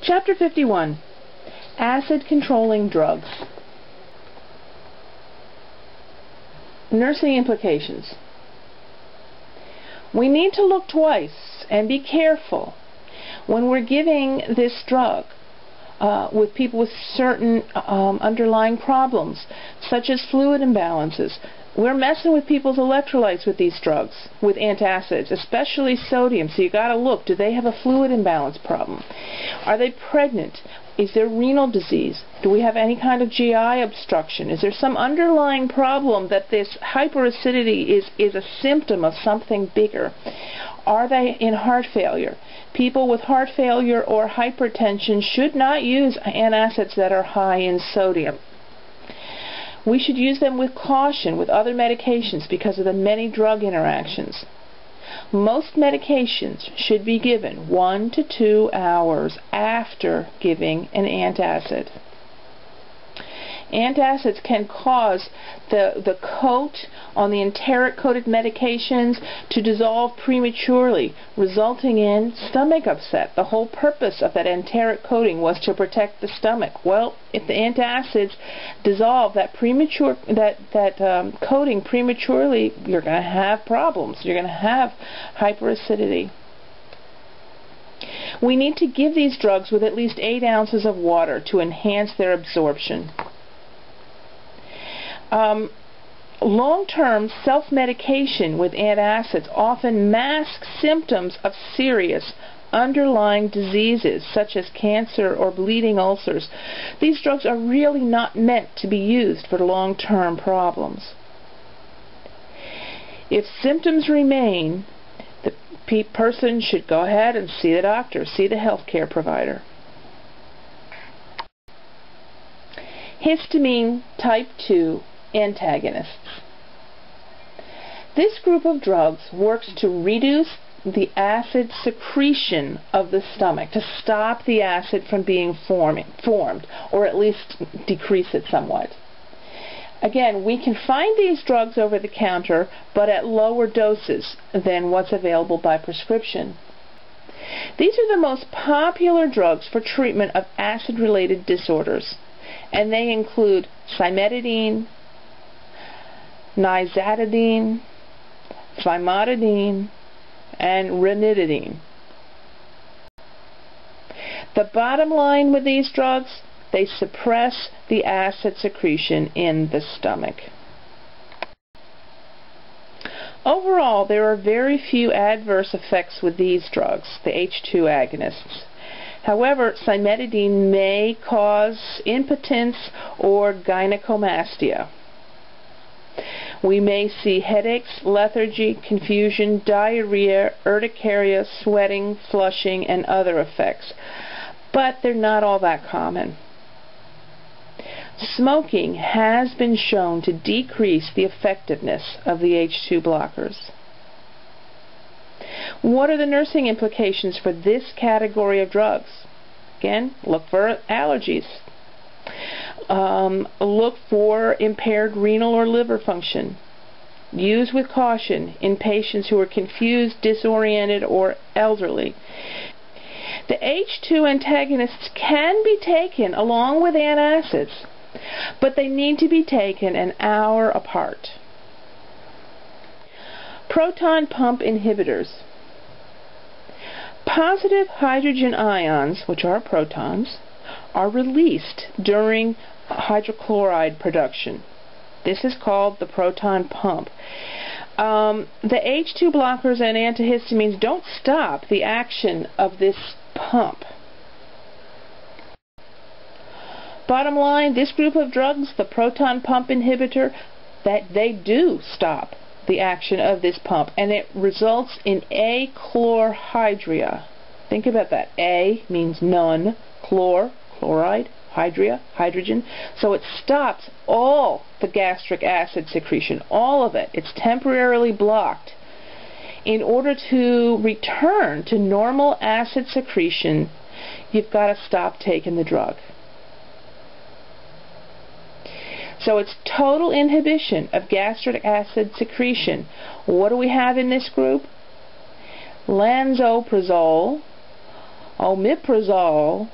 Chapter 51. Acid-controlling drugs. Nursing implications. We need to look twice and be careful when we're giving this drug with people with certain underlying problems, such as fluid imbalances. We're messing with people's electrolytes with these drugs, with antacids, especially sodium. So you got to look, do they have a fluid imbalance problem? Are they pregnant? Is there renal disease? Do we have any kind of GI obstruction? Is there some underlying problem that this hyperacidity is a symptom of something bigger? Are they in heart failure? People with heart failure or hypertension should not use antacids that are high in sodium. We should use them with caution with other medications because of the many drug interactions. Most medications should be given 1 to 2 hours after giving an antacid. Antacids can cause the coat on the enteric-coated medications to dissolve prematurely, resulting in stomach upset. The whole purpose of that enteric coating was to protect the stomach. Well, if the antacids dissolve that coating prematurely, you're going to have problems. You're going to have hyperacidity. We need to give these drugs with at least 8 ounces of water to enhance their absorption. Long-term self-medication with antacids often masks symptoms of serious underlying diseases such as cancer or bleeding ulcers. These drugs are really not meant to be used for long-term problems. If symptoms remain, the person should go ahead and see the doctor, see the healthcare provider. Histamine type 2 antagonists. This group of drugs works to reduce the acid secretion of the stomach, to stop the acid from being formed, or at least decrease it somewhat. Again, we can find these drugs over the counter, but at lower doses than what's available by prescription. These are the most popular drugs for treatment of acid-related disorders, and they include cimetidine, nizatidine, famotidine, and ranitidine. The bottom line with these drugs, they suppress the acid secretion in the stomach. Overall, there are very few adverse effects with these drugs, the H2 agonists. However, cimetidine may cause impotence or gynecomastia. We may see headaches, lethargy, confusion, diarrhea, urticaria, sweating, flushing, and other effects, but they're not all that common. Smoking has been shown to decrease the effectiveness of the H2 blockers. What are the nursing implications for this category of drugs? Again, look for allergies. Look for impaired renal or liver function. Use with caution in patients who are confused, disoriented, or elderly. The H2 antagonists can be taken along with antacids, but they need to be taken an hour apart. Proton pump inhibitors. Positive hydrogen ions, which are protons, are released during hydrochloride production. This is called the proton pump. The H2 blockers and antihistamines don't stop the action of this pump. Bottom line, this group of drugs, the proton pump inhibitor, that they do stop the action of this pump, and it results in achlorhydria. Think about that. A means none, chloride, hydria, hydrogen. So it stops all the gastric acid secretion, all of it. It's temporarily blocked. In order to return to normal acid secretion, you've got to stop taking the drug. So it's total inhibition of gastric acid secretion. What do we have in this group? Lansoprazole, omeprazole,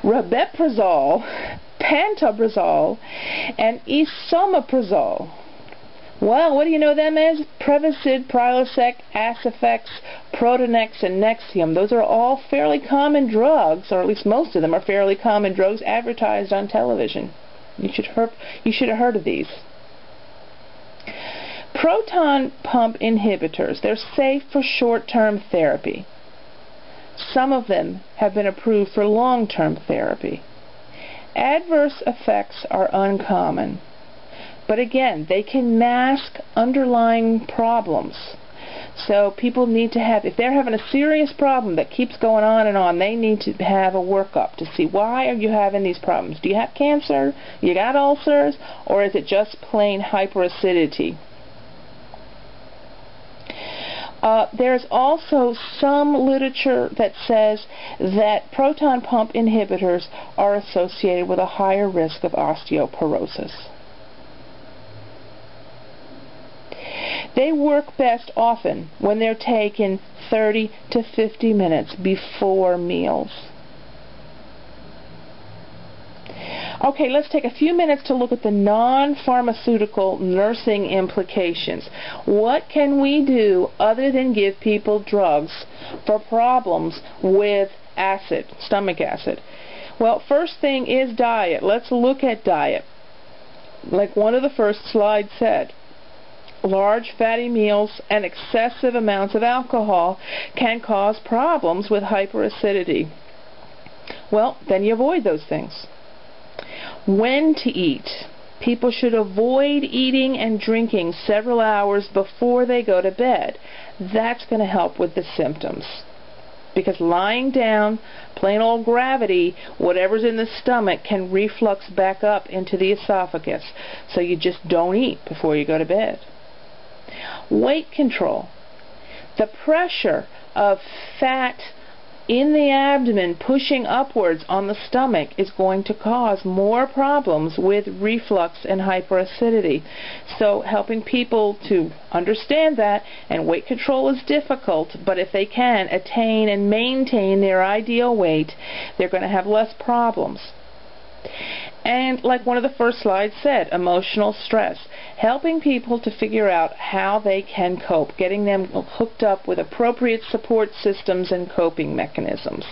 rabeprazole, pantoprazole, and esomeprazole. Well, what do you know them as? Prevacid, Prilosec, Acifex, Protonex, and Nexium. Those are all fairly common drugs, or at least most of them are fairly common drugs advertised on television. You should have heard of these. Proton pump inhibitors. They're safe for short-term therapy. Some of them have been approved for long-term therapy. Adverse effects are uncommon. But again, they can mask underlying problems. So people need to have, if they're having a serious problem that keeps going on, they need to have a workup to see, why are you having these problems? Do you have cancer? You got ulcers? Or is it just plain hyperacidity? There's also some literature that says that proton pump inhibitors are associated with a higher risk of osteoporosis. They work best often when they're taken 30 to 50 minutes before meals. Okay, let's take a few minutes to look at the non-pharmaceutical nursing implications. What can we do other than give people drugs for problems with acid, stomach acid? Well, first thing is diet. Let's look at diet. Like one of the first slides said, large fatty meals and excessive amounts of alcohol can cause problems with hyperacidity. Well, then you avoid those things. When to eat. People should avoid eating and drinking several hours before they go to bed. That's going to help with the symptoms. Because lying down, plain old gravity, whatever's in the stomach can reflux back up into the esophagus. So you just don't eat before you go to bed. Weight control. The pressure of fat in the abdomen pushing upwards on the stomach is going to cause more problems with reflux and hyperacidity. So helping people to understand that, and weight control is difficult, but if they can attain and maintain their ideal weight, they're going to have less problems. And like one of the first slides said, emotional stress. Helping people to figure out how they can cope, getting them hooked up with appropriate support systems and coping mechanisms.